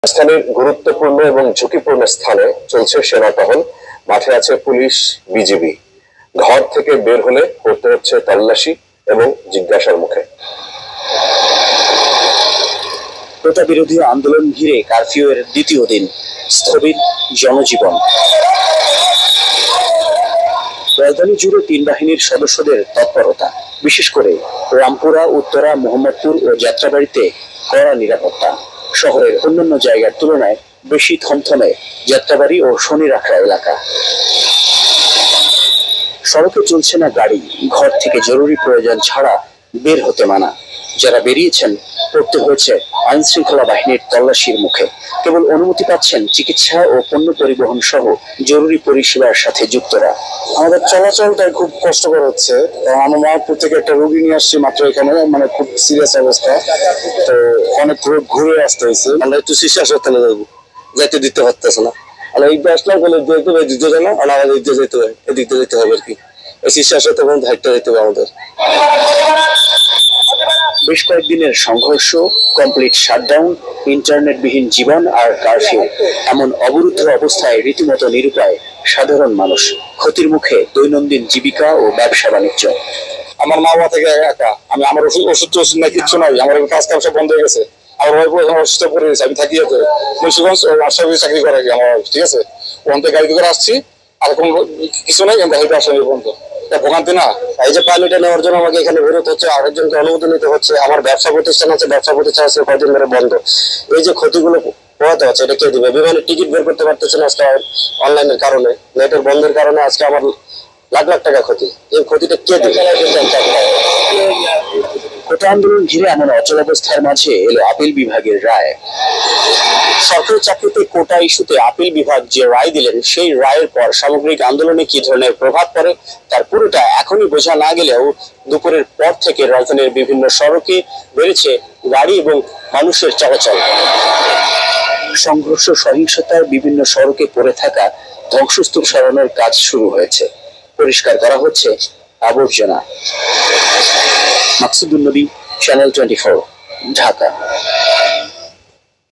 স্থানের গুরুত্বপূর্ণ এবং ঝুঁকিপূর্ণ স্থানে চলছে সেনা টহল। মাঠে আছে পুলিশ, বিজিবি। ঘর থেকে বের হলে পড়তে হচ্ছে তল্লাশি এবং জিজ্ঞাসার মুখে। কোটা বিরোধী আন্দোলন ঘিরে কারফিউ এর দ্বিতীয় দিন, স্থবির জনজীবন। রাজধানী জুড়ে তিন বাহিনীর সদস্যদের তৎপরতা, বিশেষ করে রামপুরা, উত্তরা, মোহাম্মদপুর ও যাত্রাবাড়িতে কড়া নিরাপত্তা। শহরের অন্যান্য জায়গার তুলনায় বেশি থমথমে যাত্রাবাড়ি ও শনিরাখড়া এলাকা। সড়কে চলছে না গাড়ি, ঘর থেকে জরুরি প্রয়োজন ছাড়া বের হতে মানা। যারা বেরিয়েছেন পড়তে হয়েছে আইন শৃঙ্খলা বাহিনীর তল্লাশির মুখে। কেবল অনুমতি পাচ্ছেন চিকিৎসা ও পণ্য পরিবহন সহ জরুরি পরিষেবার সাথে যুক্তরা। আমাদের চলাচলটাই খুব কষ্টকর হচ্ছে। আমরা মোহাম্মদপুর থেকে একটা রোগী নিয়ে আসছি মাত্র এখানে, মানে খুব সিরিয়াস অবস্থা, তো অনেক ঘুরে আসতে হয়েছে। আমরা একটু শিশু হাসপাতালে যাবো, যাইতে দিতে পারতেছে না। আর এই আসলাম বলে দিতে যায় না, আর আমাদের দিতে যেতে হয়, এদিক দিয়ে যেতে হবে আর কি। এই শিশু হাসপাতালে ধারটা যেতে হবে আমাদের। বেশ কয়েকদিনের সংঘর্ষ, কমপ্লিট শাটডাউন, ইন্টারনেটবিহীন জীবন আর কারফিউ, এমন অবরুদ্ধ অবস্থায় রীতিমতো নিরুপায় সাধারণ মানুষ। ক্ষতির মুখে দৈনন্দিন জীবিকা ও ব্যবসা বাণিজ্য। আমার মা বাবা থেকে একা, আমার ওষুধ নাই, কিচ্ছু নাই। আমার কাজ কাম সব বন্ধ হয়ে গেছে। আমার ভাই অসুস্থ পড়ে গেছে, আমি থাকি মুন্সিগঞ্জ রাজশাহী চাকরি করে আমার, ঠিক আছে। ওখান থেকে গাড়ি করে আসছি, আর কোনো কিছু নাই, আসলে বন্ধ ভোগান্তি না। এই যে পাইলটটা নেওয়ার জন্য আমাকে এখানে বেরোতে হচ্ছে, আরেকজনকে অনুমতি নিতে হচ্ছে। আমার ব্যবসা প্রতিষ্ঠান আছে, ব্যবসা প্রতিষ্ঠান আছে কয়েকদিন ধরে বন্ধ। এই যে ক্ষতিগুলো পোহাতে হচ্ছে, এটা কে দিবে? বিমানের টিকিট বের করতে পারতেছে না আজকে অনলাইনের কারণে, নেটের বন্ধের কারণে আজকে আমার লাখ লাখ টাকা ক্ষতি। এই ক্ষতিটা কে দিবে? কোটা আন্দোলন ঘিরে এমন অচলাবস্থার মাঝে এলো আপিল বিভাগের রায়। সরকারি চাকরিতে কোটা ইস্যুতে আপিল বিভাগ যে রায় দিলেন, সেই রায়ের পর সামগ্রিক আন্দোলনে কি ধরনের প্রভাব পড়ে তার পুরোটা এখনই বোঝা না গেলেও দুপুরের পর থেকে রাজধানীর বিভিন্ন সড়কে বেড়েছে গাড়ি এবং মানুষের চলাচল। সংঘর্ষ, সহিংসতার বিভিন্ন সড়কে পড়ে থাকা ধ্বংসস্তূপ সরানোর কাজ শুরু হয়েছে। পরিষ্কার করা হচ্ছে আবর্জনা। মাকসুদুল নবী, চ্যানেল 24, ঢাকা।